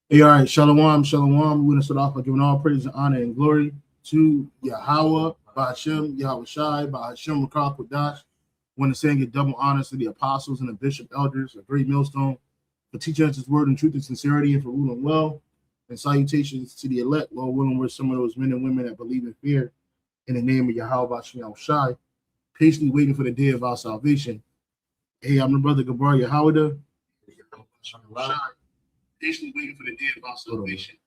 Hey, all right, shalom, shalom. We're going to start off by giving all praise and honor and glory to Yahweh, Bahashem, Yahweh Shai, Bahashem, Rakal Kodash. Want to say and give double honors to the apostles and the bishop elders, a great millstone, for teaching us his word in truth and sincerity and for ruling well. And salutations to the elect, Lord willing, we're some of those men and women that believe in fear in the name of Yahweh, Bahashem, Yahweh Shai, patiently waiting for the day of our salvation. Hey, I'm the brother Gabar Yahweh. Patiently waiting for the day of our salvation.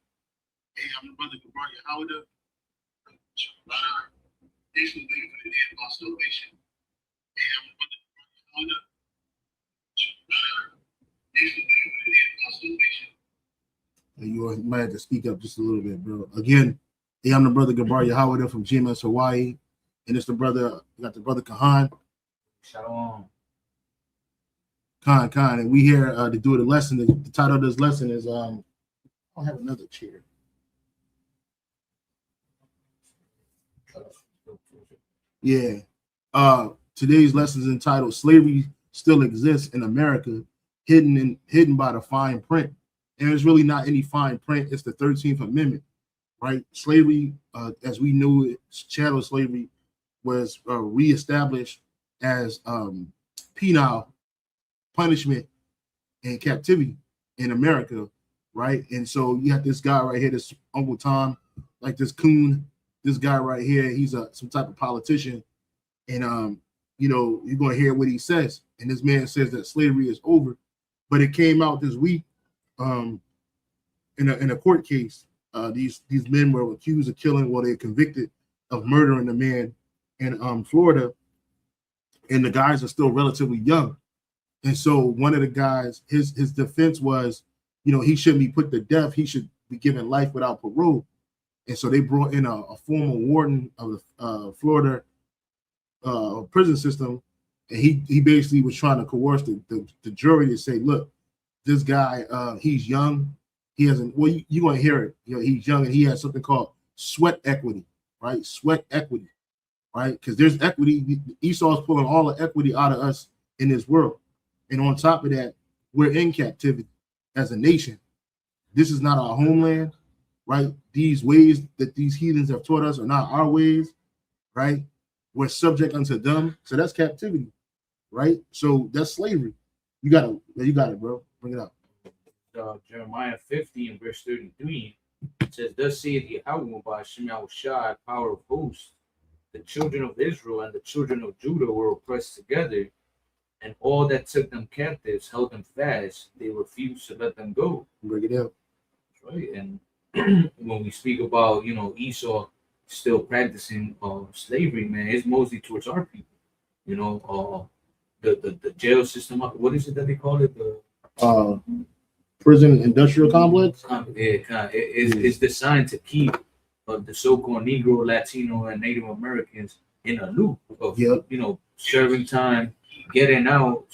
Hey, I'm the brother Gabar Yahweh. Patiently waiting for the day of our salvation. Hey, I'm the brother Gabar Yahweh. Patiently waiting for the day of our salvation. You might have to speak up just a little bit, bro. Again, hey, I'm the brother Gabar Yahweh from GMS Hawaii, and it's the brother. We got the brother Kahan. Shalom. Khan, and we here to do the lesson. The title of this lesson is I don't have another chair. Yeah. Today's lesson is entitled "Slavery Still Exists in America, Hidden by the Fine Print." And it's really not any fine print. It's the 13th Amendment, right? Slavery, as we knew it, chattel slavery was reestablished as penal punishment and captivity in America, right? And so you have this guy right here, this Uncle Tom, like this coon, this guy right here, he's some type of politician, and you're gonna hear what he says. And this man says that slavery is over, but it came out this week, in a court case. These men were accused of killing, they're convicted of murdering a man in Florida, and the guys are still relatively young. And so one of the guys, his defense was, he shouldn't be put to death. He should be given life without parole. And so they brought in a former warden of the Florida prison system, and he basically was trying to coerce the jury to say, look, this guy, he's young. He hasn't. Well, you're gonna hear it. He's young and he has something called sweat equity, right? Sweat equity, right? Because there's equity. Esau's pulling all the equity out of us in this world. And on top of that, we're in captivity as a nation. This is not our homeland, right? These ways that these heathens have taught us are not our ways, right? We're subject unto them. So that's captivity, right? So that's slavery. You got it, bro. Bring it up. Jeremiah 50 and verse 33 says, "Thus saith Yahweh by Shema Shai, power of hosts, the children of Israel and the children of Judah were oppressed together, and all that took them captives held them fast. They refused to let them go." Bring it up. Right. And when we speak about, Esau still practicing slavery, man, it's mostly towards our people. The jail system. What is it that they call it? The prison industrial complex. It's designed to keep the so-called Negro, Latino, and Native Americans in a loop of serving time, getting out,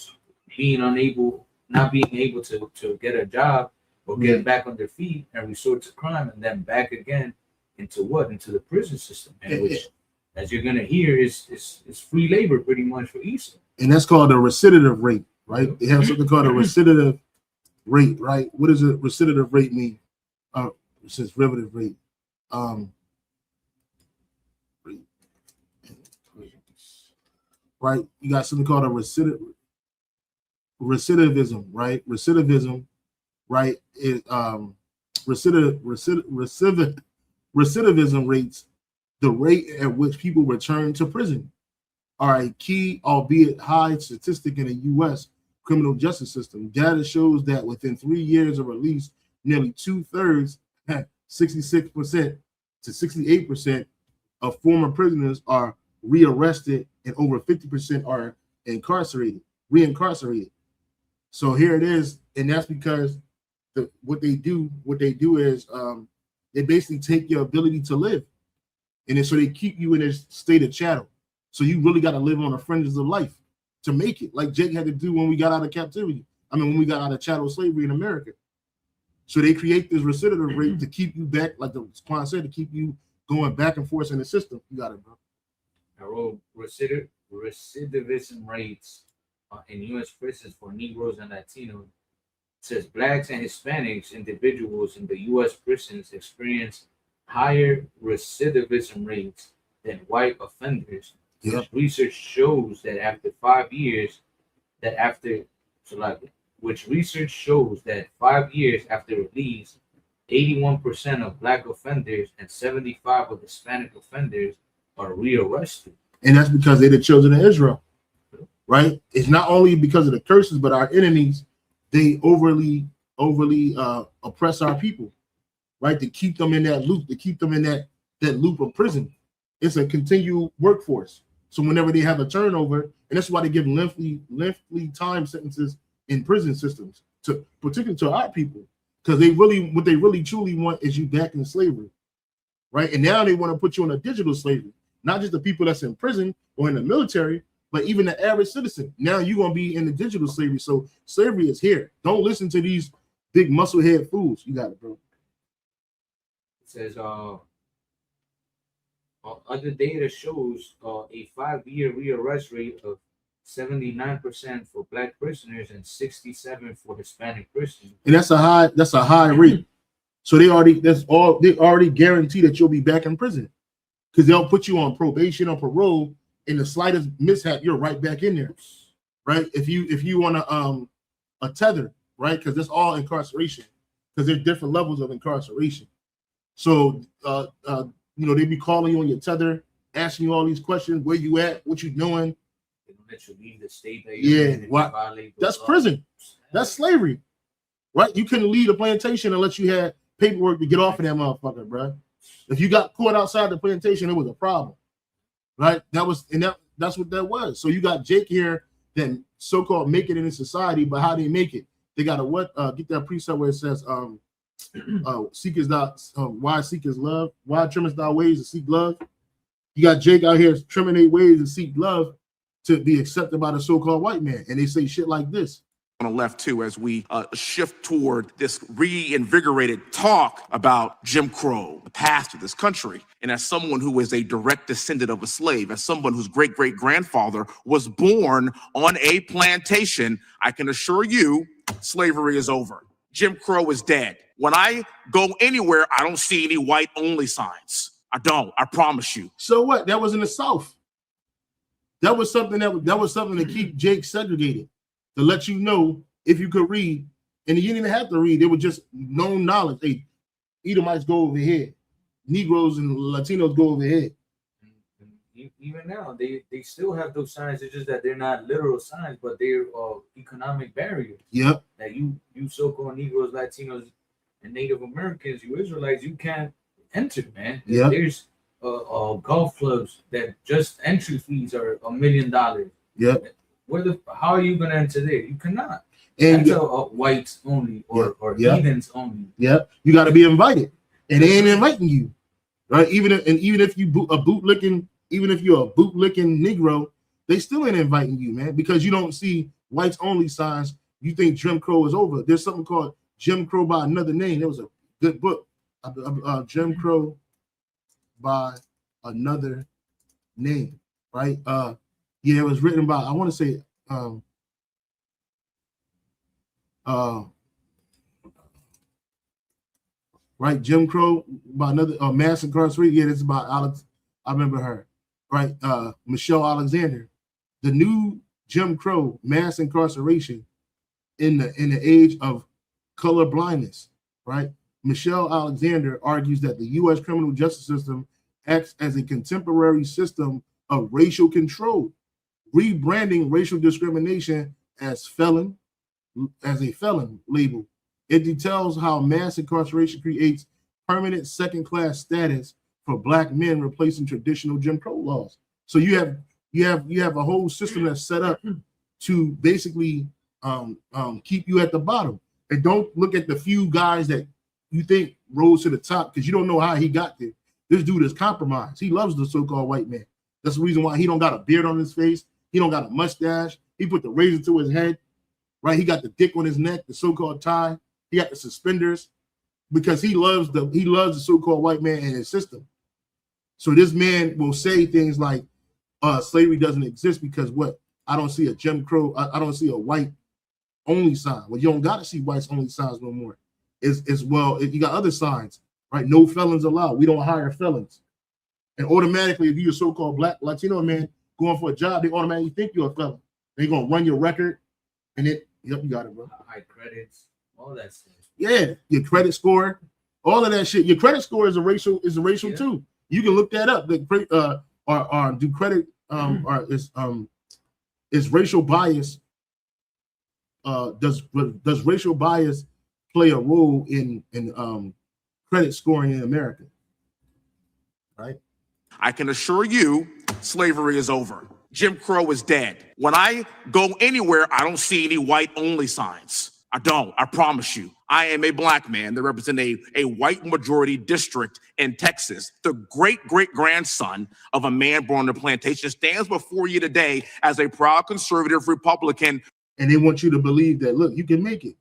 not being able to get a job or get back on their feet and resort to crime, and then back again into the prison system, which, as you're gonna hear, is free labor pretty much for Esau. And that's called a recidivism rate, right? They have something called a recidivism rate, right? What does a recidivism rate mean? It says derivative rate. Right? You got something called a recidivism, right? Recidivism, right? Is recidivism rates, the rate at which people return to prison, are a key, albeit high, statistic in the U.S. criminal justice system. Data shows that within 3 years of release, nearly 2/3, 66% to 68% of former prisoners are rearrested, and over 50% are reincarcerated. So here it is, and that's because what they do is they basically take your ability to live, and then so they keep you in this state of chattel. So you really got to live on the fringes of life to make it, like Jake had to do when we got out of captivity. I mean, when we got out of chattel slavery in America. So they create this recidivism rate to keep you back, like the Quan said, to keep you going back and forth in the system. You got it, bro. I wrote recidivism rates in U.S. prisons for Negroes and Latinos. It says blacks and Hispanics individuals in the U.S. prisons experience higher recidivism rates than white offenders. Yep. Research shows that after 5 years, research shows that 5 years after release, 81% of black offenders and 75% of Hispanic offenders are rearrested. And that's because they're the children of Israel, right? It's not only because of the curses, but our enemies, they overly oppress our people, right? To keep them in that loop, to keep them in that loop of prison. It's a continual workforce. So whenever they have a turnover, and that's why they give lengthy time sentences in prison systems, particularly to our people, because what they really truly want is you back in slavery, right? And now they want to put you in a digital slavery, not just the people that's in prison or in the military, but even the average citizen. Now you're gonna be in the digital slavery. So slavery is here. Don't listen to these big musclehead fools. You got it, bro. It says other data shows a 5-year rearrest rate of 79% for black prisoners and 67% for Hispanic prisoners. And that's a high rate. So they already guarantee that you'll be back in prison, because they'll put you on probation or parole. In the slightest mishap, you're right back in there, right? If you want a tether, right? Because that's all incarceration, because there's different levels of incarceration. So they be calling you on your tether, asking you all these questions: where you at, what you doing. They don't let you leave the state that you're in. That's prison. That's slavery, right? You couldn't leave the plantation unless you had paperwork to get off of that motherfucker, bro. If you got caught outside the plantation, it was a problem, right? That's what that was. So you got Jake here that so-called make it in society, but how do they make it? They got to get that precept where it says seek is not why seek is love, why trimmest thy ways to seek love. You got Jake out here trimming their ways to seek love to be accepted by the so-called white man, and they say shit like this. On the left too, as we shift toward this reinvigorated talk about Jim Crow, the past of this country, and as someone who is a direct descendant of a slave, as someone whose great-great-grandfather was born on a plantation, I can assure you, slavery is over. Jim Crow is dead. When I go anywhere, I don't see any white-only signs. I don't. I promise you. So what? That was in the South. That was something to keep Jake segregated, to let you know if you could read, and you didn't even have to read. It was just known knowledge. Hey, Edomites go over here, Negroes and Latinos go over here. Even now, they still have those signs. It's just that they're not literal signs, but they're economic barriers. Yep. That you so-called Negroes, Latinos, and Native Americans, you Israelites, you can't enter, man. Yep. There's golf clubs that just entry fees are $1 million. Yep. How are you gonna enter there? You cannot. And that's whites only or heathens only. Yeah, you got to be invited, and they ain't inviting you, right? Even if you're a bootlicking Negro, they still ain't inviting you, man, because you don't see whites only signs. You think Jim Crow is over. There's something called Jim Crow by Another Name. There was a good book, Jim Crow by Another Name, right? Yeah, it was written by, I want to say, right, Jim Crow by Another, Mass Incarceration. Yeah, this is about Alex. I remember her, right? Michelle Alexander, the new Jim Crow, Mass Incarceration in the age of color blindness, right? Michelle Alexander argues that the U.S. criminal justice system acts as a contemporary system of racial control, rebranding racial discrimination as a felon label. It details how mass incarceration creates permanent second-class status for black men, replacing traditional Jim Crow laws. So you have a whole system that's set up to basically keep you at the bottom. And don't look at the few guys that you think rose to the top, because you don't know how he got there. This dude is compromised. He loves the so-called white man. That's the reason why he don't got a beard on his face. He don't got a mustache. He put the razor to his head, right? He got the dick on his neck, the so-called tie. He got the suspenders because he loves the so-called white man and his system. So this man will say things like, slavery doesn't exist because what? I don't see a Jim Crow. I don't see a white only sign. Well, you don't got to see whites only signs no more. You got other signs, right? No felons allowed. We don't hire felons. And automatically, if you're a so-called black Latino man going for a job, they automatically think you're a felon. They're gonna run your record, and yep, you got it, bro. High credits, all that stuff. Yeah, your credit score, all of that shit. Your credit score is a racial too. You can look that up. Or do credit or is racial bias? Does racial bias play a role in credit scoring in America? Right. I can assure you, slavery is over. Jim Crow is dead. When I go anywhere, I don't see any white-only signs. I don't. I promise you. I am a black man that represents a white majority district in Texas. The great-great-grandson of a man born on a plantation stands before you today as a proud conservative Republican. And they want you to believe that, look, you can make it.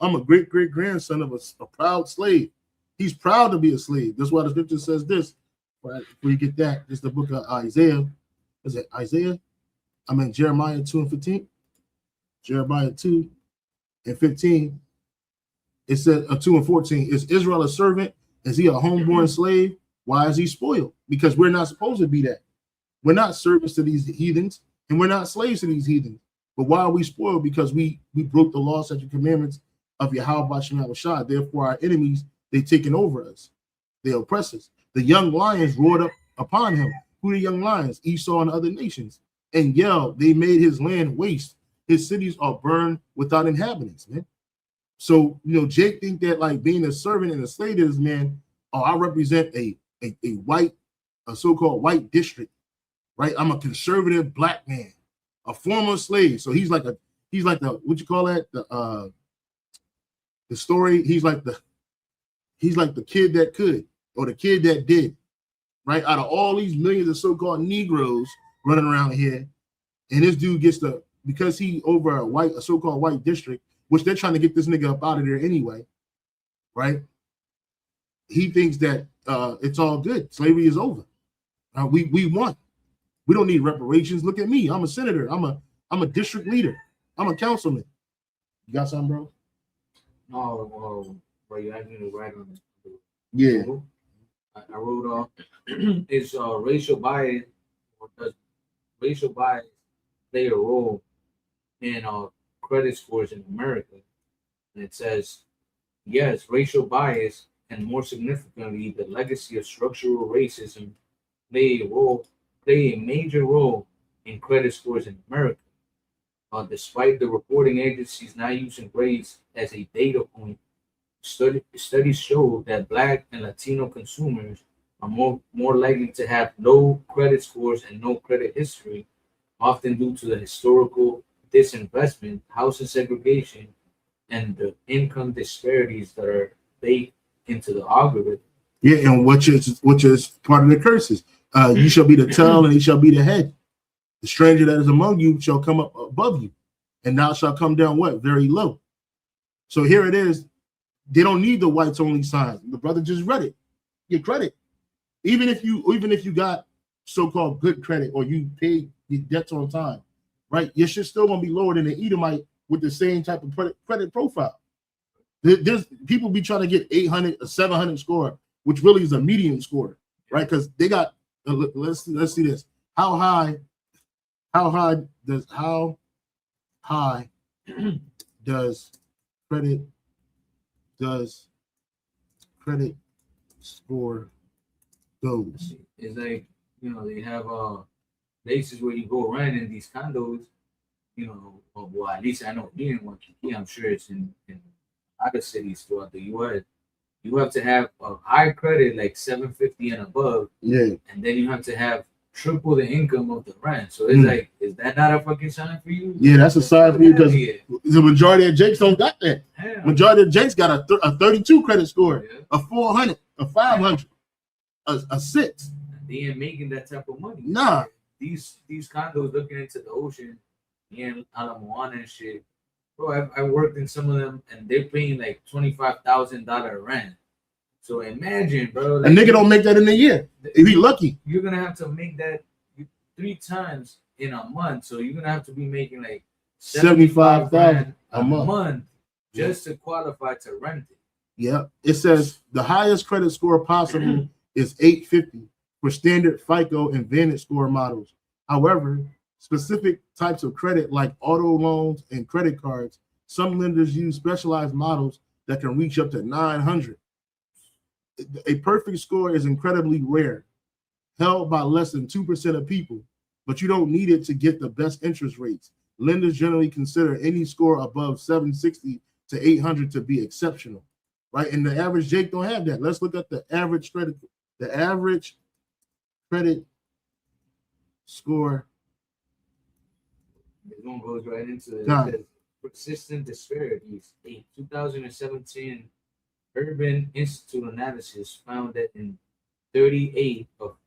I'm a great-great-grandson of a proud slave. He's proud to be a slave. That's why the scripture says this. Before you get that, it's the book of Isaiah. Is it Isaiah? I mean Jeremiah 2 and 15. Jeremiah 2 and 15. It said 2 and 14. Is Israel a servant? Is he a homeborn slave? Why is he spoiled? Because we're not supposed to be that. We're not servants to these heathens, and we're not slaves to these heathens. But why are we spoiled? Because we broke the law, statute, commandments of Yahweh Shem Shah. Therefore, our enemies, they taken over us. They oppress us. The young lions roared up upon him. Who the young lions? Esau and other nations. And yelled, they made his land waste. His cities are burned without inhabitants, man. So, Jake think that like being a servant and a slave is, man, I represent a so-called white district, right? I'm a conservative black man, a former slave. So he's like the what you call that? The story, he's like the kid that could, or the kid that did, right? Out of all these millions of so-called Negroes running around here, and this dude gets because he over a so-called white district, which they're trying to get this nigga up out of there anyway, right? He thinks that it's all good. Slavery is over. We won. We don't need reparations. Look at me. I'm a senator. I'm a district leader. I'm a councilman. You got something, bro? No, but you asked me to write on it. Yeah. I wrote off. Is racial bias, or does racial bias play a role in credit scores in America? And it says, yes, racial bias, and more significantly, the legacy of structural racism play a major role in credit scores in America. Despite the reporting agencies not using race as a data point, studies show that Black and Latino consumers are more likely to have low credit scores and no credit history, often due to the historical disinvestment, housing segregation, and the income disparities that are baked into the algorithm. Yeah, and which is part of the curses. You shall be the tail, and he shall be the head. The stranger that is among you shall come up above you, and thou shalt come down what? Very low. So here it is. They don't need the whites only sign. The brother just read it. Get credit. Even if you got so-called good credit, or you paid your debts on time, right? Your shit's still gonna be lower than the Edomite with the same type of credit profile. There's people be trying to get 800, a 700 score, which really is a medium score, right? Because they got. Let's see this. How high does credit score goes? It's like, they have places where you go rent in these condos, well, at least I know here in Waikiki, I'm sure it's in other cities throughout the US. You have to have a high credit, like 750 and above. Yeah. And then you have to have triple the income of the rent. So it's like, is that not a fucking sign for you? Yeah, that's a sign for you, because the majority of Jakes don't got that. Hell. Majority of Jakes got a 32 credit score, a 400, a 500, a 6. They ain't making that type of money. Nah. These condos looking into the ocean, in Ala Moana and shit, Bro, I worked in some of them, and they're paying like $25,000 rent. So imagine, bro. Like, a nigga don't make that in a year. If he lucky. You're gonna have to make that 3 times in a month. So you're gonna have to be making like 75,000 a month just to qualify to rent it. Yeah. It says the highest credit score possible is 850 for standard FICO and Vantage score models. However, specific types of credit like auto loans and credit cards, some lenders use specialized models that can reach up to 900. A perfect score is incredibly rare, held by less than 2% of people, but you don't need it to get the best interest rates. Lenders generally consider any score above 760 to 800 to be exceptional, right? And the average Jake don't have that. Let's look at the average credit. The average credit score. This one goes right into it. Persistent disparities. A 2017 Urban Institute analysis found that in 38 of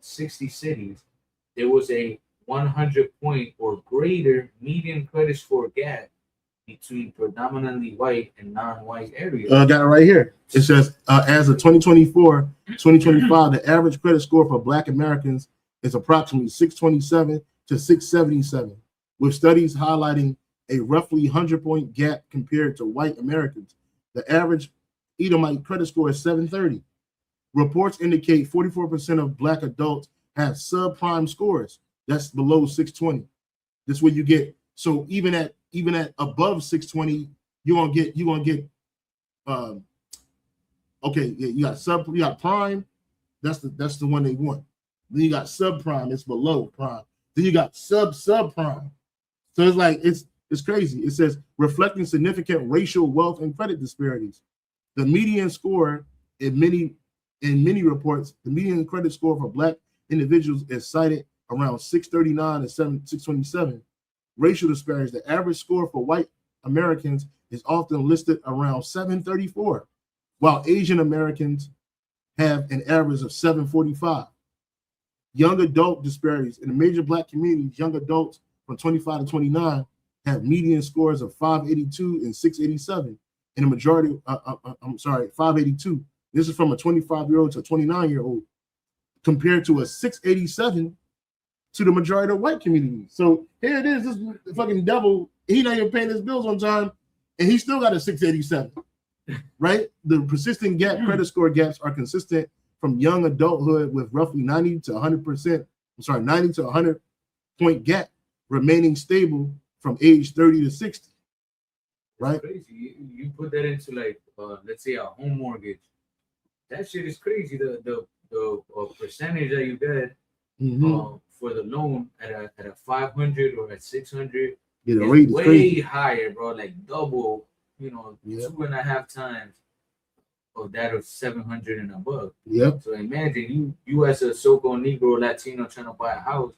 60 cities, there was a 100-point or greater median credit score gap between predominantly white and non-white areas. I got it right here. It says, as of 2024-2025, the average credit score for Black Americans is approximately 627 to 677, with studies highlighting a roughly 100-point gap compared to white Americans. The average Edomite credit score is 730. Reports indicate 44% of Black adults have subprime scores. That's below 620. This is what you get. So even at above 620, you're gonna get okay, you got prime, that's the one they want. Then you got subprime, it's below prime. Then you got subprime. So it's like it's crazy. It says reflecting significant racial wealth and credit disparities. The median score in many reports, the median credit score for Black individuals is cited around 639 and 627. Racial disparities. The average score for white Americans is often listed around 734, while Asian Americans have an average of 745. Young adult disparities. In the major Black communities, young adults from 25 to 29 have median scores of 582 and 687. In a majority, 582. This is from a 25-year-old to a 29-year-old, compared to a 687 to the majority of white community. So here it is, this fucking devil, he not even paying his bills on time, and he still got a 687, right? The persistent gap credit score gaps are consistent from young adulthood with roughly 90 to 100 point gap remaining stable from age 30 to 60, right? That's crazy. You put that into like, let's say a home mortgage. That shit is crazy. The percentage that you get for the loan at a 500 or at 600 is way higher, bro. Like double, 2.5 times of that of 700 and above. Yep. So imagine you as a so-called Negro Latino trying to buy a house,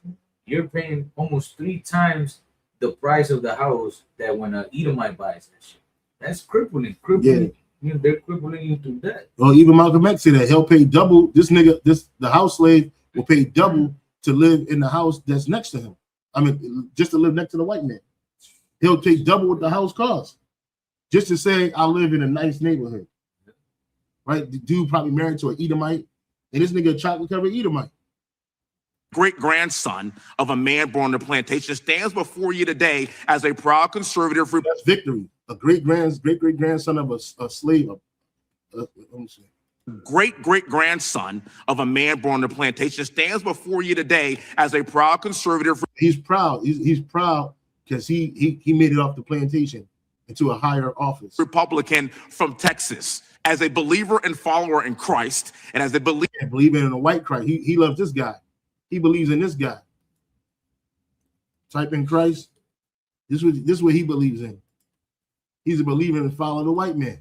you're paying almost 3 times the price of the house that when an Edomite buys that shit. That's crippling. Yeah. They're crippling you through that. Well, even Malcolm X said that he'll pay double. The house slave will pay double to live in the house that's next to him. I mean, just to live next to the white man. He'll pay double what the house costs. Just to say, I live in a nice neighborhood. Right? The dude probably married to an Edomite, and this nigga a chocolate-covered Edomite. Great-grandson of a man born on the plantation stands before you today as a proud conservative. That's victory. A great-great-grandson of a slave. Let me see. Great-great-grandson of a man born on the plantation stands before you today as a proud conservative. He's proud. He's proud because he made it off the plantation into a higher office. Republican from Texas, as a believer and follower in Christ, and as a believer in a white Christ. He loves this guy. He believes in this guy. Type in Christ. This is what he believes in. He's a believer and follower the white man.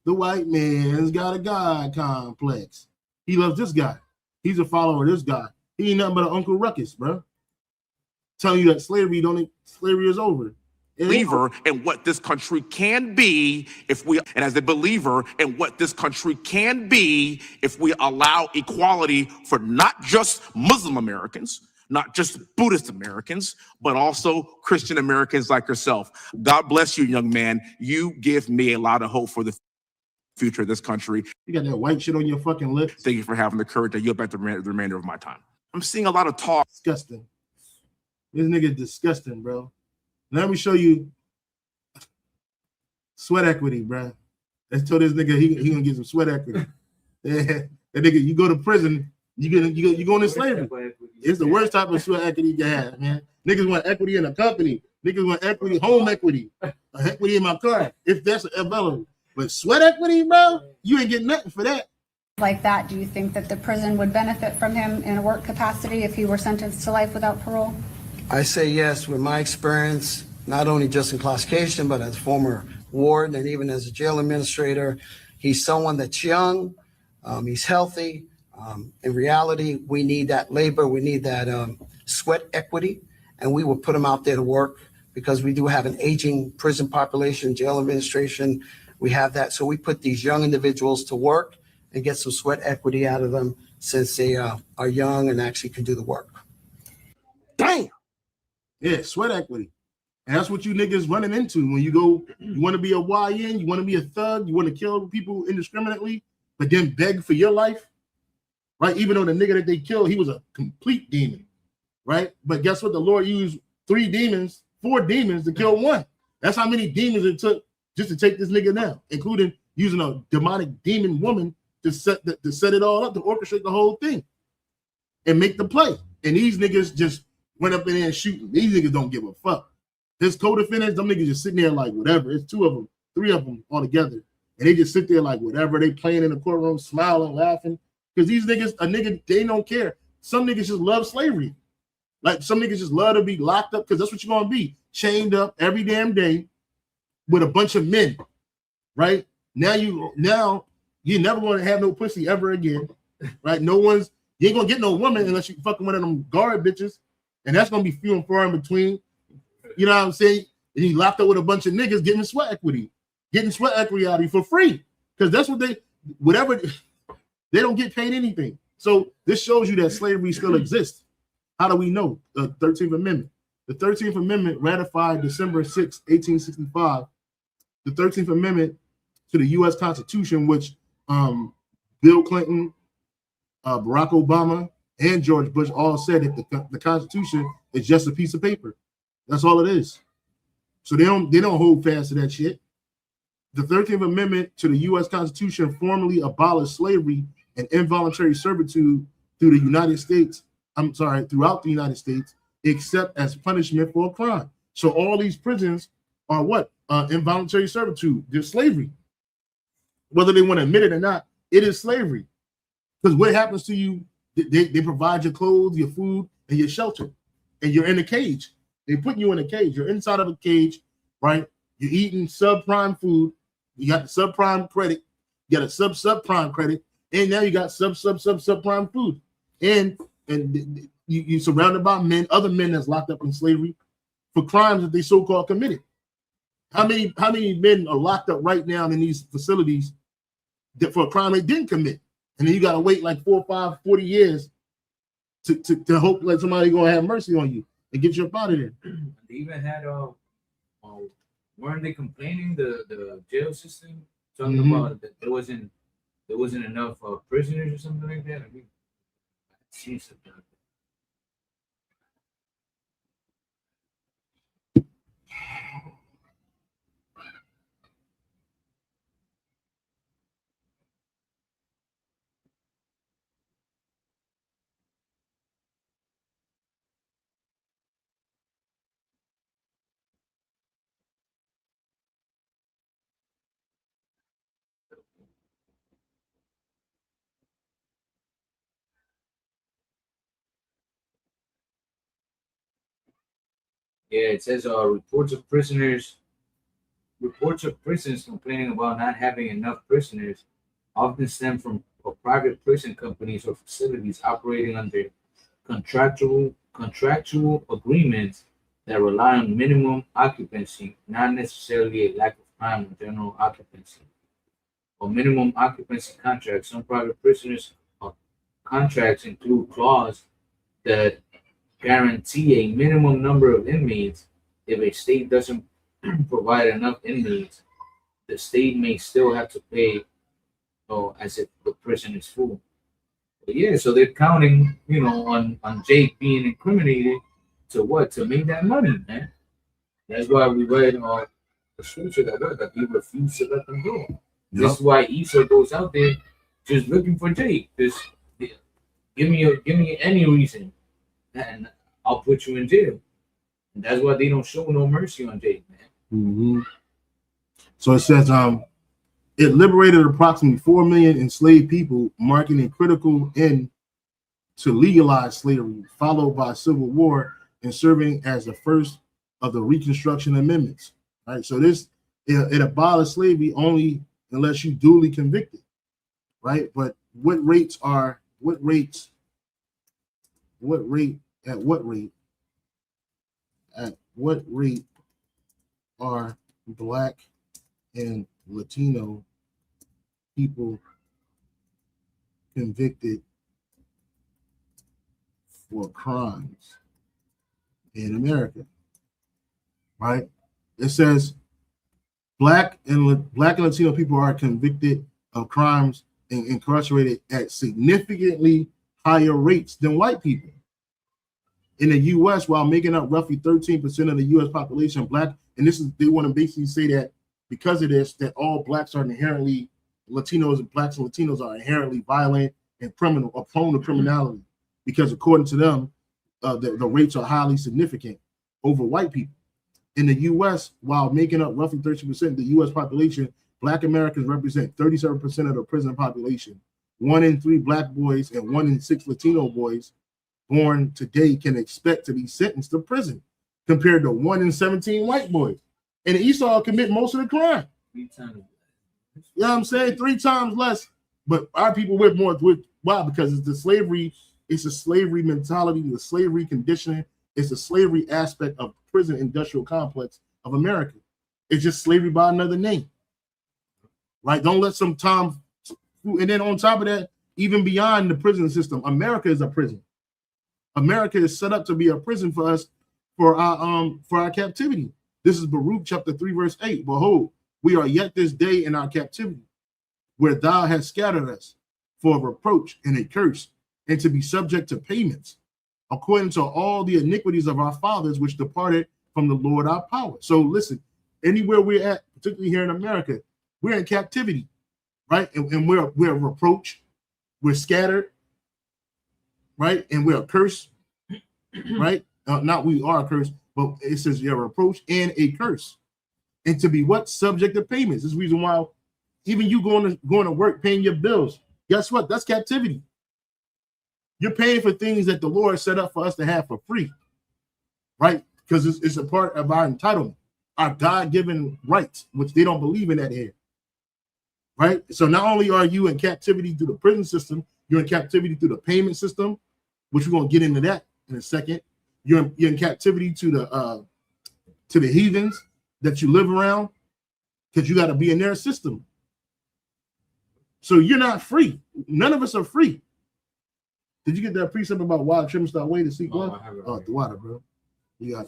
The white man's got a God complex. He loves this guy. He's a follower of this guy. He ain't nothing but an Uncle Ruckus, bro. Telling you that slavery is over. Believer in what this country can be and as a believer in what this country can be if we allow equality for not just Muslim Americans, not just Buddhist Americans, but also Christian Americans like yourself. God bless you, young man. You give me a lot of hope for the future of this country. You got that white shit on your fucking lips. Thank you for having the courage to yield back the remainder of my time. I'm seeing a lot of talk. Disgusting. This nigga disgusting, bro. Let me show you sweat equity, bro. Let's tell this nigga he gonna get some sweat equity. Yeah, that nigga, you go to prison, you go into slavery. It's the worst type of sweat equity you can have, man. Niggas want equity in a company. Niggas want equity, home equity, equity in my car, if that's available. But sweat equity, bro, you ain't getting nothing for that. Like that, do you think that the prison would benefit from him in a work capacity if he were sentenced to life without parole? I say yes, with my experience, not only just incarceration, but as a former warden and even as a jail administrator. He's someone that's young, he's healthy. In reality, we need that labor, we need that sweat equity, and we will put him out there to work because we do have an aging prison population, jail administration, we have that. So we put these young individuals to work and get some sweat equity out of them since they are young and actually can do the work. Damn. Yeah, sweat equity. And that's what you niggas running into when you go, you want to be a YN, you want to be a thug, you want to kill people indiscriminately, but then beg for your life, right? Even though the nigga that they killed, he was a complete demon, right? But guess what? The Lord used 4 demons to kill one. That's how many demons it took just to take this nigga down, including using a demonic demon woman to set it all up, to orchestrate the whole thing and make the play. And these niggas just went up in there and shooting. These niggas don't give a fuck. His co-defendants, them niggas just sitting there like whatever. It's 2 of them, 3 of them all together. And they just sit there like whatever. They playing in the courtroom, smiling, laughing. Because these niggas, they don't care. Some niggas just love slavery. Like some niggas just love to be locked up because that's what you're going to be. Chained up every damn day with a bunch of men, right? Now you're never going to have no pussy ever again, right? You ain't going to get no woman unless you fucking one of them guard bitches. And that's going to be few and far in between. You know what I'm saying? And he locked up with a bunch of niggas getting sweat equity out of you for free. Because that's what they don't get paid anything. So this shows you that slavery still exists. How do we know? The 13th Amendment. The 13th Amendment ratified December 6, 1865. The 13th Amendment to the U.S. Constitution, which Bill Clinton, Barack Obama, and George Bush all said that the Constitution is just a piece of paper. That's all it is. So they don't hold fast to that shit. The 13th Amendment to the U.S. Constitution formally abolished slavery and involuntary servitude throughout the United States, except as punishment for a crime. So all these prisons are what? Involuntary servitude. They're slavery. Whether they want to admit it or not, it is slavery. Because what happens to you, they provide your clothes, your food, and your shelter. And you're in a cage. They put you in a cage. You're inside of a cage, right? You're eating subprime food. You got the subprime credit. You got a subprime credit. And now you got subprime food. And you're surrounded by other men that's locked up in slavery for crimes that they so-called committed. How many men are locked up right now in these facilities for a crime they didn't commit? And then you got to wait like 4, 5, 40 years to hope like somebody going to have mercy on you and get you up out of there. They even had weren't they complaining the jail system talking about that there wasn't enough prisoners or something like that? I mean, I've seen something like that. Yeah, it says reports of prisons complaining about not having enough prisoners often stem from private prison companies or facilities operating under contractual agreements that rely on minimum occupancy, not necessarily a lack of time or general occupancy. Or minimum occupancy contracts. Some private prisoners contracts include clauses that guarantee a minimum number of inmates. If a state doesn't provide enough inmates, the state may still have to pay, as if the prison is full. But yeah, so they're counting, on Jake being incriminated to make that money, man. That's why we read the scripture that he refused to let them go. Yep. This is why Esau goes out there just looking for Jake. Just give me any reason, and I'll put you in jail. And that's why they don't show no mercy on Jake, man. Mm-hmm. So it says, it liberated approximately 4 million enslaved people, marking a critical end to legalized slavery, followed by civil war and serving as the first of the Reconstruction Amendments. Right. So it abolished slavery only unless you duly convicted. Right. But at what rate are Black and Latino people convicted for crimes in America? Right? It says Black and Latino people are convicted of crimes and incarcerated at significantly higher rates than white people. In the U.S., while making up roughly 13% of the U.S. population, Black, and they want to basically say that because of this, that all Blacks are inherently, Blacks and Latinos are inherently violent and criminal, or prone to criminality, because according to them, the rates are highly significant over white people. In the U.S., while making up roughly 13% of the U.S. population, Black Americans represent 37% of the prison population. 1 in 3 Black boys and 1 in 6 Latino boys born today can expect to be sentenced to prison, compared to 1 in 17 white boys. And Esau commit most of the crime. 3 times. You know what I'm saying? 3 times less. But our people with more. Why? Because it's a slavery mentality, the slavery conditioning. It's a slavery aspect of the prison industrial complex of America. It's just slavery by another name. Right? Don't let some Tom. And then on top of that, even beyond the prison system, America is a prison. America is set up to be a prison for us, for our captivity. This is Baruch chapter 3, verse 8. Behold, we are yet this day in our captivity, where thou hast scattered us for a reproach and a curse, and to be subject to payments, according to all the iniquities of our fathers, which departed from the Lord our power. So listen, anywhere we're at, particularly here in America, we're in captivity, right? And we're reproached, we're scattered, right? And we're cursed, right? Not we are cursed, but it says you're reproach and a curse. And to be what? Subject to payments. This is the reason why even you going to work, paying your bills, guess what? That's captivity. You're paying for things that the Lord set up for us to have for free, right? Because it's a part of our entitlement, our God-given rights, which they don't believe in that here, right? So not only are you in captivity through the prison system, you're in captivity through the payment system, which we're going to get into that in a second. You're in captivity to the heathens that you live around, because you got to be in their system. So you're not free. None of us are free. Did you get that precept about why trimmest thy way to seek love? The water, bro. You got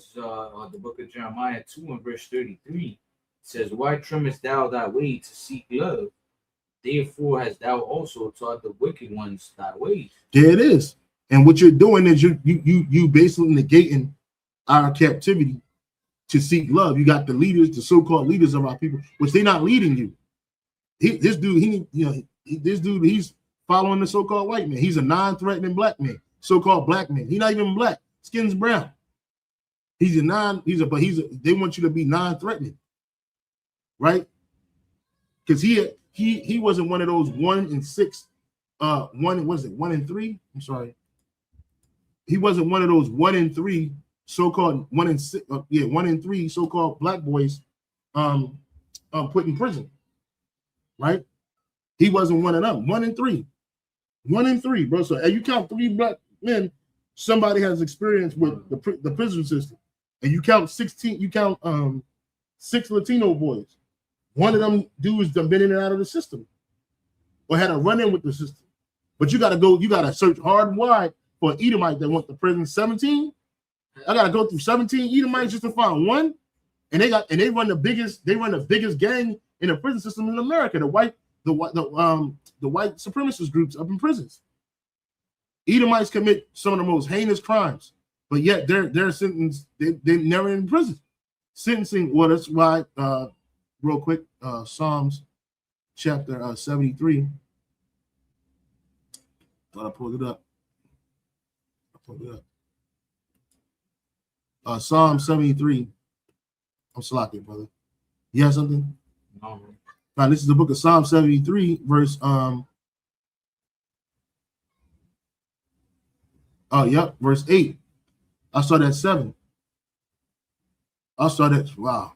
the book of Jeremiah 2 and verse 33 says, "Why trimmest thou thy way to seek love? Therefore hast thou also taught the wicked ones thy ways." There it is. And what you're doing is you basically negating our captivity to seek love. You got the leaders, the so-called leaders of our people, which they're not leading you. This dude, he's following the so-called white man. He's a non-threatening black man, so-called black man. He's not even black. Skin's brown. They want you to be non-threatening, right? Because he wasn't one of those 1 in 6, 1 in 3? I'm sorry. He wasn't one of those 1 in 3 so-called 1 in 6, 1 in 3 so-called black boys put in prison, right? He wasn't one of them. 1 in 3. 1 in 3, bro. So you count 3 black men, somebody has experience with the prison system. And you count 16, you count 6 Latino boys. One of them dudes done been in and out of the system or had a run-in with the system. But you gotta search hard and wide for an Edomite that went to prison. 17, gotta go through 17 Edomites just to find one, and they run the biggest gang in the prison system in America. The white supremacist groups up in prisons. Edomites commit some of the most heinous crimes, but yet they're sentenced. They're never in prison. Sentencing. Well, that's why. Real quick, Psalms chapter 73. Thought I pulled it up. Psalm 73. I'm slacking, brother. You have something? No. Now, this is the book of Psalm 73, verse verse 8. I start at 7. I'll start at 4.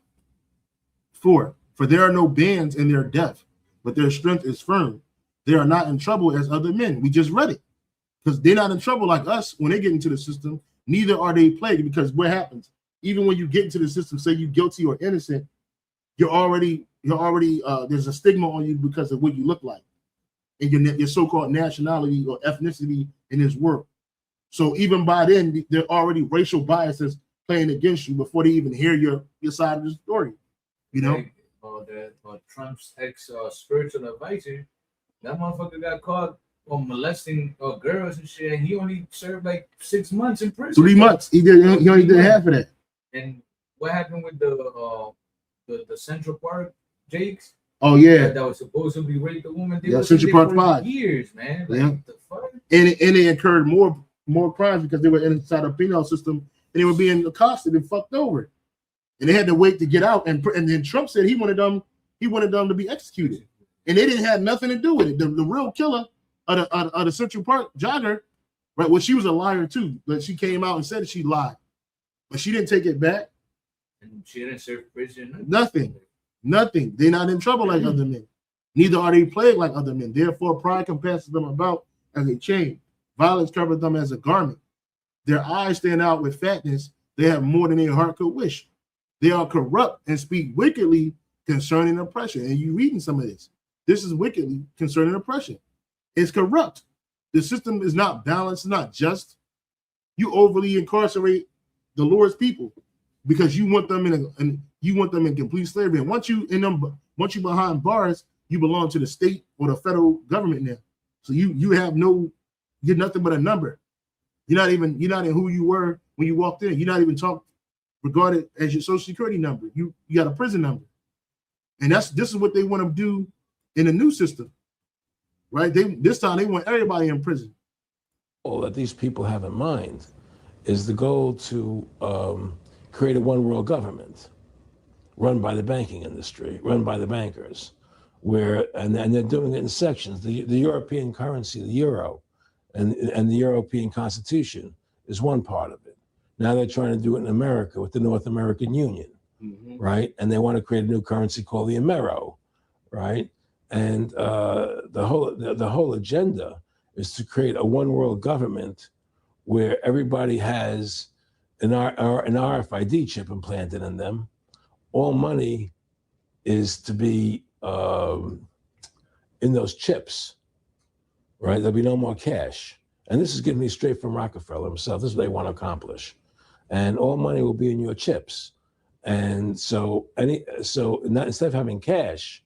For there are no bands in their depth, but their strength is firm. They are not in trouble as other men. We just read it. Because they're not in trouble like us when they get into the system, neither are they plagued. Because what happens? Even when you get into the system, say you're guilty or innocent, you're already there's a stigma on you because of what you look like and your so-called nationality or ethnicity in this world. So even by then, there are already racial biases playing against you before they even hear your side of the story. You know? Trump's ex spiritual advisor, that motherfucker got caught on molesting girls and shit. And he only served like 6 months in prison. 3 months. He only did half of that. And what happened with the Central Park Jakes? Oh yeah, that was supposedly raped a woman. They Central Park 5 years, man. Like, yeah. the fuck? And they incurred more crimes because they were inside a penal system and they were being accosted and fucked over, and they had to wait to get out. And then Trump said he wanted them to be executed, and they didn't have nothing to do with it. The real killer of the Central Park jogger, right? Well, she was a liar too, but she came out and said she lied, but she didn't take it back. And she didn't serve prison. Nothing. They're not in trouble like other men. Neither are they plagued like other men. Therefore, pride compasses them about as a chain. Violence covers them as a garment. Their eyes stand out with fatness. They have more than their heart could wish. They are corrupt and speak wickedly concerning oppression. And you reading some of this. This is wickedly concerning oppression. It's corrupt. The system is not balanced, not just. You overly incarcerate the Lord's people because you want them in complete slavery. And once you behind bars, you belong to the state or the federal government now. So you're nothing but a number. You're not in who you were when you walked in. You're not even regarded as your social security number. You got a prison number. And this is what they want to do in the new system. Right? This time they want everybody in prison. All that these people have in mind is the goal to create a one world government run by the banking industry, run by the bankers, and they're doing it in sections. The European currency, the euro, and the European Constitution is one part of it. Now they're trying to do it in America with the North American Union, right? And they want to create a new currency called the Amero, right? And the whole agenda is to create a one world government where everybody has an RFID chip implanted in them. All money is to be in those chips, right? There'll be no more cash. And this is getting me straight from Rockefeller himself. This is what they want to accomplish. And all money will be in your chips. And so instead of having cash,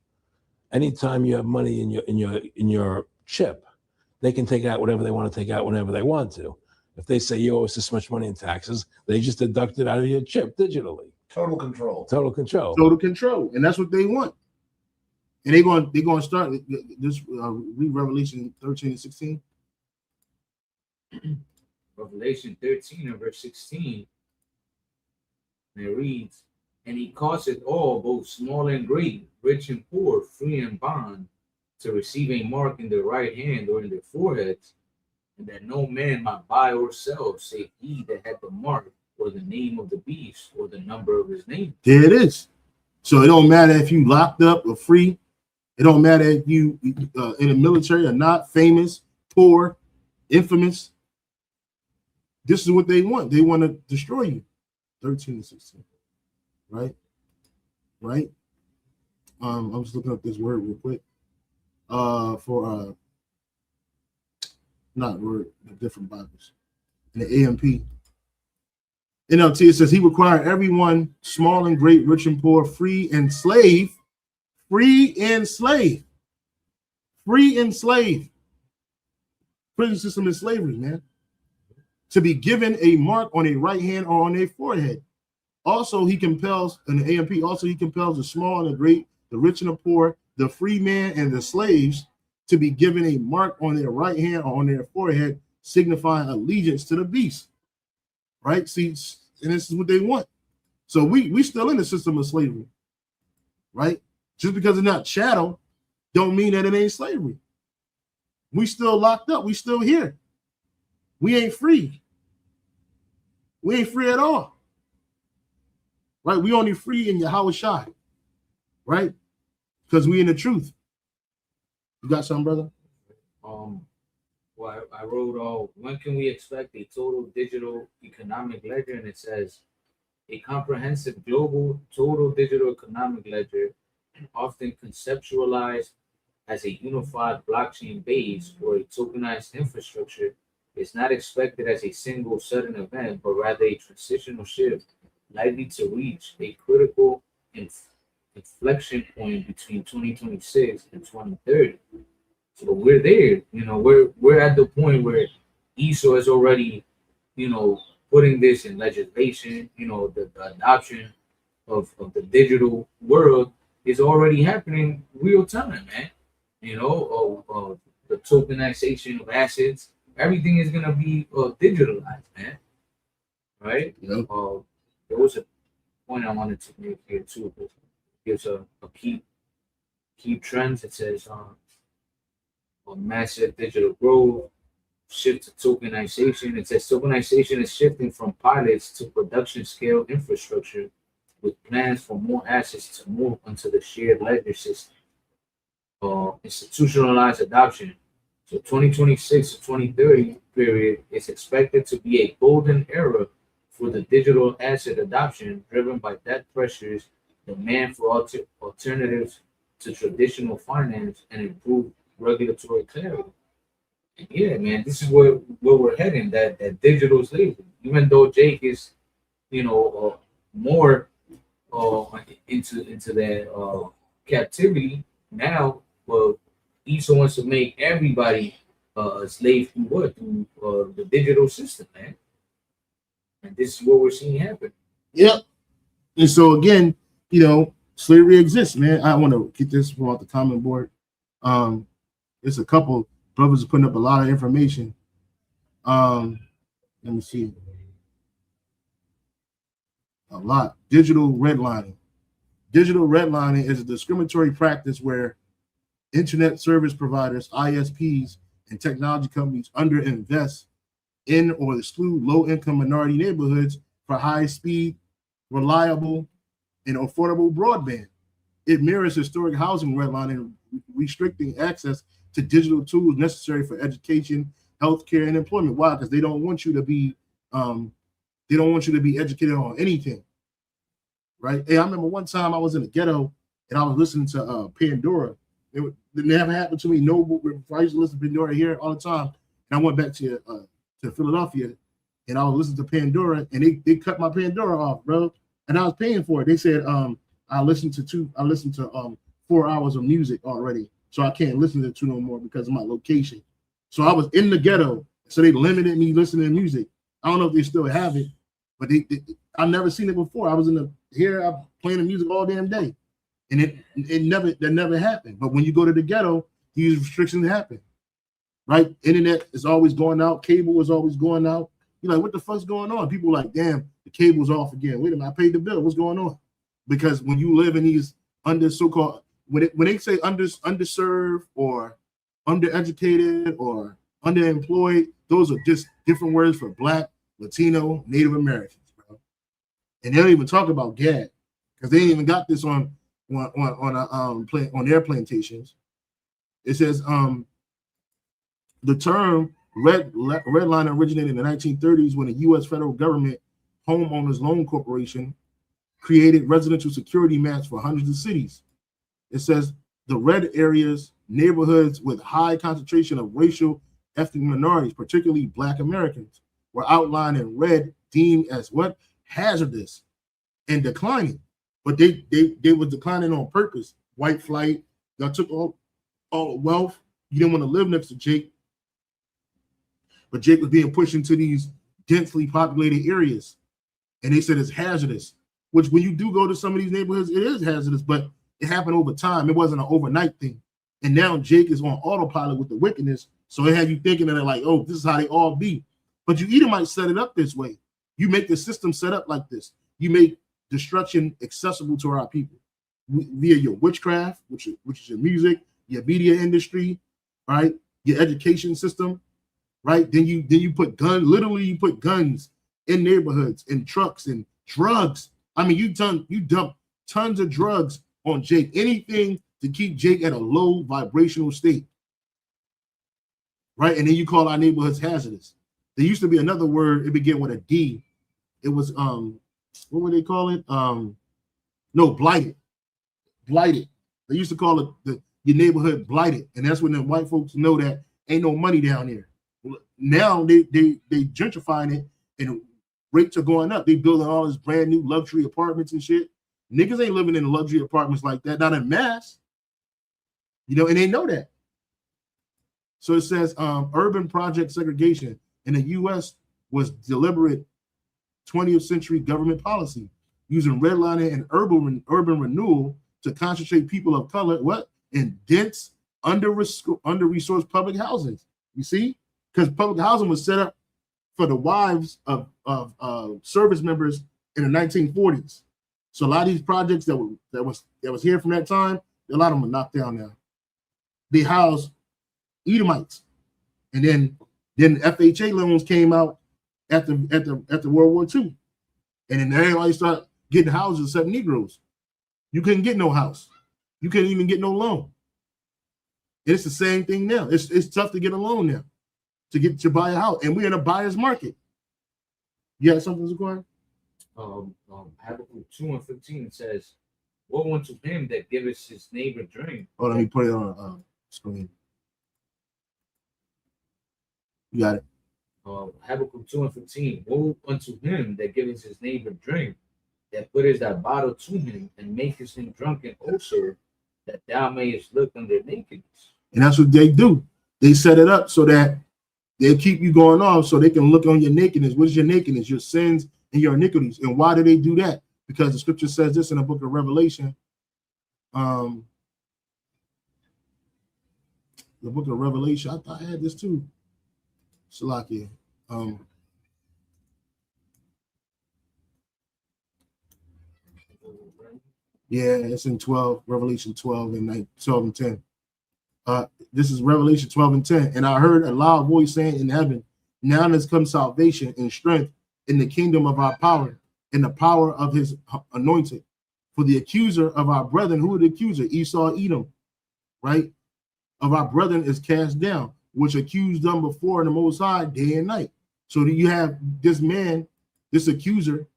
anytime you have money in your chip, they can take out whatever they want to take out whenever they want to. If they say you owe us this much money in taxes, they just deduct it out of your chip digitally. Total control. Total control. Total control, and that's what they want. And they're going to start this. Read Revelation 13 and 16. Revelation 13 and verse 16. And it reads, "And he causeth all, both small and great, rich and poor, free and bond, to receive a mark in their right hand or in their foreheads, and that no man might buy or sell, save he that had the mark, or the name of the beast, or the number of his name." There it is. So it don't matter if you locked up or free. It don't matter if you in the military or not, famous, poor, infamous. This is what they want. They want to destroy you. 13 and 16. Right? I'm just looking up this word real quick. For not word, the different Bibles. In the AMP. NLT, it says he required everyone, small and great, rich and poor, free and slave, prison system is slavery, man, to be given a mark on a right hand or on a forehead. Also, he compels, in the AMP, also he compels the small and the great, the rich and the poor, the free man and the slaves to be given a mark on their right hand or on their forehead, signifying allegiance to the beast. Right? See, and this is what they want. So we still in the system of slavery, right? Just because it's not chattel, don't mean that it ain't slavery. We still locked up. We still here. We ain't free. We ain't free at all. Right? We only free in Yahweh Shai. Right? Because we in the truth. You got something, brother? Well, I wrote, when can we expect a total digital economic ledger? And it says, a comprehensive global total digital economic ledger, often conceptualized as a unified blockchain base or a tokenized infrastructure, is not expected as a single sudden event, but rather a transitional shift likely to reach a critical inflection point between 2026 and 2030. So we're there, we're at the point where ESO is already, putting this in legislation, the adoption of the digital world is already happening real time, man. The tokenization of assets, everything is gonna be digitalized, man. Right? Yep. There was a point I wanted to make here too. It gives a key trends. It says massive digital growth, shift to tokenization. It says tokenization is shifting from pilots to production scale infrastructure, with plans for more assets to move onto the shared ledger system. Institutionalized adoption. So 2026 to 2030 period is expected to be a golden era for the digital asset adoption, driven by debt pressures, demand for alternatives to traditional finance, and improved regulatory clarity. And yeah, man, this is where we're heading. That digital slavery. Even though Jake is, more into that captivity now, well, ESO wants to make everybody a slave through what? Through the digital system, man. And this is what we're seeing happen. Yep. And so again, slavery exists, man. I want to get this from off the comment board. There's a couple brothers putting up a lot of information. Let me see. A lot. Digital redlining. Digital redlining is a discriminatory practice where internet service providers, ISPs, and technology companies underinvest in or exclude low-income minority neighborhoods for high-speed, reliable, and affordable broadband. It mirrors historic housing redlining, restricting access to digital tools necessary for education, healthcare, and employment. Why? Because they don't want you to be educated on anything, right? Hey, I remember one time I was in the ghetto and I was listening to Pandora. It never happened to me. No, I used to listen to Pandora here all the time, and I went back to Philadelphia, and I was listening to Pandora, and they cut my Pandora off, bro, and I was paying for it. They said I listened to 4 hours of music already, so I can't listen to 2 no more because of my location. So I was in the ghetto, so they limited me listening to music. I don't know if they still have it, but I've never seen it before. I was I'm playing the music all damn day, and that never happened. But when you go to the ghetto, these restrictions happen, right? Internet is always going out, cable is always going out. You're like, what the fuck's going on? People are like, damn, the cable's off again. Wait a minute, I paid the bill. What's going on? Because when you live in these so-called, when they say underserved or undereducated or underemployed, those are just different words for Black, Latino, Native Americans, bro. And they don't even talk about GAD because they ain't even got this on their plantations. It says the term redlining originated in the 1930s when the U.S. federal government Homeowners Loan Corporation created residential security maps for hundreds of cities. It says the red areas, neighborhoods with high concentration of racial ethnic minorities, particularly Black Americans, were outlined in red, deemed as what? hazardous and declining. But they were declining on purpose. White flight, y'all took all the wealth. You didn't want to live next to Jake. But Jake was being pushed into these densely populated areas. And they said it's hazardous, which when you do go to some of these neighborhoods, it is hazardous, but it happened over time. It wasn't an overnight thing. And now Jake is on autopilot with the wickedness. So it had you thinking that like, oh, this is how they all be. But you either might set it up this way. You make the system set up like this. You make destruction accessible to our people via your witchcraft, which is your music, your media industry, right? Your education system, right? Then you put guns, literally you put guns in neighborhoods, in trucks, and drugs. I mean, you dump tons of drugs on Jake, anything to keep Jake at a low vibrational state, right? And then you call our neighborhoods hazardous. There used to be another word, it began with a D. It was what would they call it? No, blighted. Blighted. They used to call it your neighborhood blighted, and that's when the white folks know that ain't no money down there. Now they gentrifying it, and rates are going up. They building all this brand new luxury apartments and shit. Niggas ain't living in luxury apartments like that, not in mass. You know, and they know that. So it says urban project segregation in the U.S. was deliberate 20th century government policy using redlining and urban renewal to concentrate people of color in dense, under-resourced public housing. You see, because public housing was set up for the wives of service members in the 1940s. So a lot of these projects that was here from that time, a lot of them are knocked down now. They house Edomites, and then FHA loans came out after World War II, and then everybody started getting houses except Negroes. You couldn't get no house, you couldn't even get no loan. And it's the same thing now. It's tough to get a loan now to buy a house, and we're in a buyer's market. You got something, Zaquan? Habakkuk 2:15 says, "Woe unto him that giveth his neighbor drink." Oh, let me put it on screen. You got it. Habakkuk 2:15, "Woe unto him that giveth his neighbor drink, that putteth that bottle to him, and maketh him drunken also, that thou mayest look on their nakedness." And that's what they do. They set it up so that they keep you going off so they can look on your nakedness. What is your nakedness? Your sins and your iniquities. And why do they do that? Because the scripture says this in the book of Revelation. The book of Revelation, I thought I had this too. Salakia. Yeah, it's in 12, Revelation 12 and 12 and 10. This is Revelation 12 and 10. "And I heard a loud voice saying in heaven, now has come salvation and strength in the kingdom of our power, in the power of his anointed. For the accuser of our brethren," who is the accuser? Esau, Edom, right? "Of our brethren is cast down, which accused them before in the Most High day and night." So you have this man, this accuser,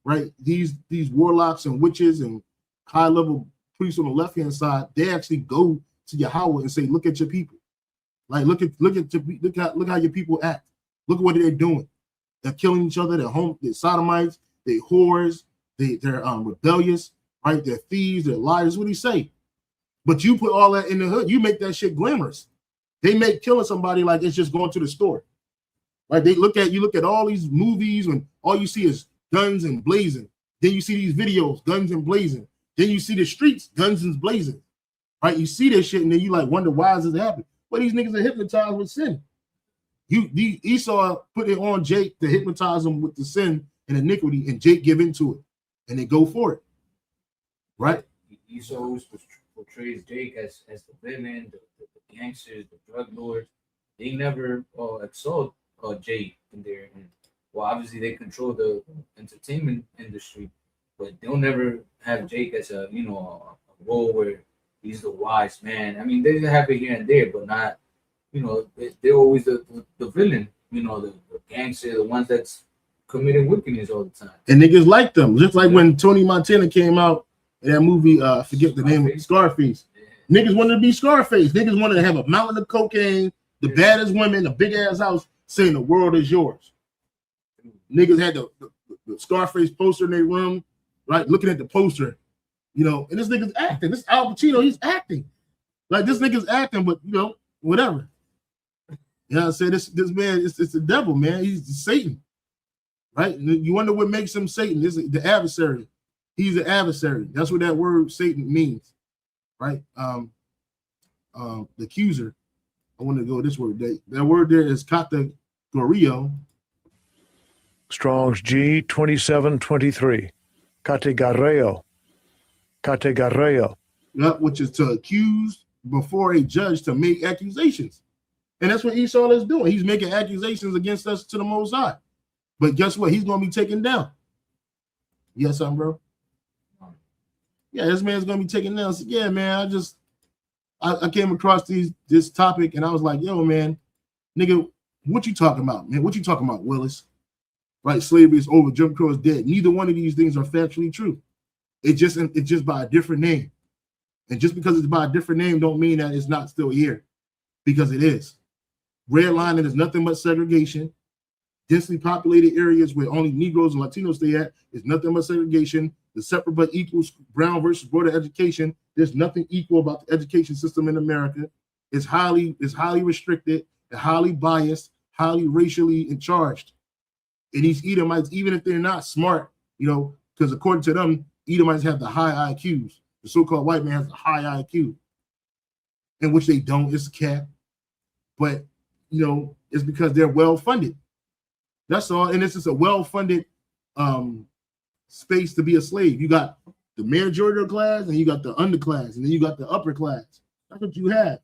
right? These warlocks and witches and high-level priests on the left-hand side, they actually go to Yahweh and say, "Look at your people. Like, look how your people act. Look at what they're doing. They're killing each other. They're sodomites. They're whores. They're rebellious, right? They're thieves. They're liars." What do you say? But you put all that in the hood. You make that shit glamorous. They make killing somebody like it's just going to the store. Right? You look at all these movies and all you see is guns and blazing. Then you see these videos, guns and blazing. Then you see the streets, guns and blazing. Right? You see this shit and then you like wonder why is this happening? Well, these niggas are hypnotized with sin. Esau put it on Jake to hypnotize him with the sin and iniquity, and Jake give into it, and they go for it. Right? Esau always portrays Jake as the villain, the gangsters, the drug lords. They never exalt Jake in there. And, well, obviously they control the entertainment industry, but they'll never have Jake as a role where he's the wise man. I mean, they have it here and there, but not, they're always the villain, the gangster, the ones that's committing wickedness all the time. And niggas like them. Just like when Tony Montana came out in that movie, I forget the name, Scarface. Yeah. Niggas wanted to be Scarface. Niggas wanted to have a mountain of cocaine, the baddest women, a big ass house, saying the world is yours. Niggas had the Scarface poster in their room, right? Looking at the poster, you know, and this nigga's acting. This Al Pacino, he's acting. Like this nigga's acting, but you know, whatever. You know what I'm saying? This man, it's the devil, man. He's Satan. Right? You wonder what makes him Satan. This is the adversary. He's the adversary. That's what that word Satan means. Right? The accuser. I want to go this word. That word there is categorio. Strong's G 2723. Categorio. Categorio. Yep, which is to accuse before a judge to make accusations. And that's what Esau is doing. He's making accusations against us to the Most High. But guess what? He's going to be taken down. Yes, son, bro. Yeah, this man's going to be taken down. So, yeah, man, I came across this topic and I was like, yo, man, nigga, what you talking about, man? What you talking about, Willis? Right? Slavery is over. Jim Crow is dead. Neither one of these things are factually true. It's just by a different name. And just because it's by a different name don't mean that it's not still here, because it is. Redlining is nothing but segregation. Densely populated areas where only Negroes and Latinos stay at is nothing but segregation. The separate but equal brown versus border education. There's nothing equal about the education system in America. It's highly restricted, and highly biased, highly racially charged. And these Edomites, even if they're not smart, you know, because according to them, Edomites have the high IQs. The so-called white man has a high IQ, in which they don't. It's a cap. But, you know, it's because they're well-funded. That's all. And this is a well-funded space to be a slave. You got the managerial class, and you got the underclass, and then you got the upper class. That's what you have,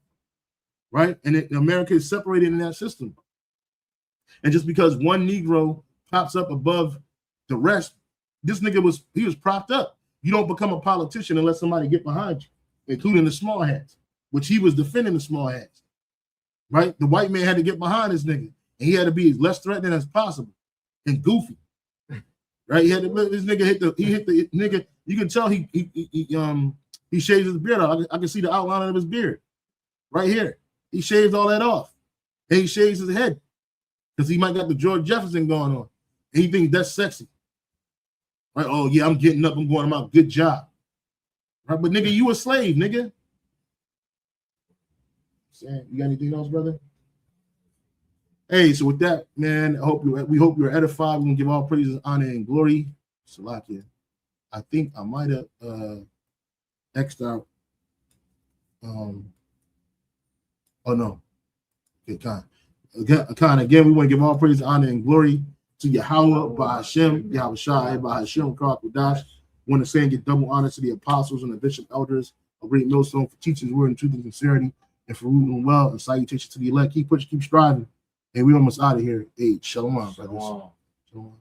right? And America is separated in that system. And just because one Negro pops up above the rest, this nigga was propped up. You don't become a politician unless somebody get behind you, including the small hats, which he was defending the small hats, right? The white man had to get behind this nigga, and he had to be as less threatening as possible and goofy, right? He had to let this nigga hit the nigga. You can tell he shaves his beard off. I can see the outline of his beard right here. He shaves all that off, and he shaves his head because he might got the George Jefferson going on, and he thinks that's sexy. Right? Oh yeah, I'm getting up. I'm going out. Good job. Right? But nigga, you a slave, nigga. You got anything else, brother? Hey, so with that, man, we hope you're edified. We're gonna give all praises, honor, and glory. Salakia. I think I might have X'd out. Oh no. Okay, Khan. Again, we want to give all praise, honor, and glory to Yahweh, by Hashem, Yahweh Shai, by Hashem, Karakadosh. Want to say and give double honor to the apostles and the bishop elders of Great Millstone for teaching his word in truth and sincerity, and for ruling well, and salutation to the elect. Keep pushing, keep striving. And we almost out of here. Hey, shalom, brothers. Shalom.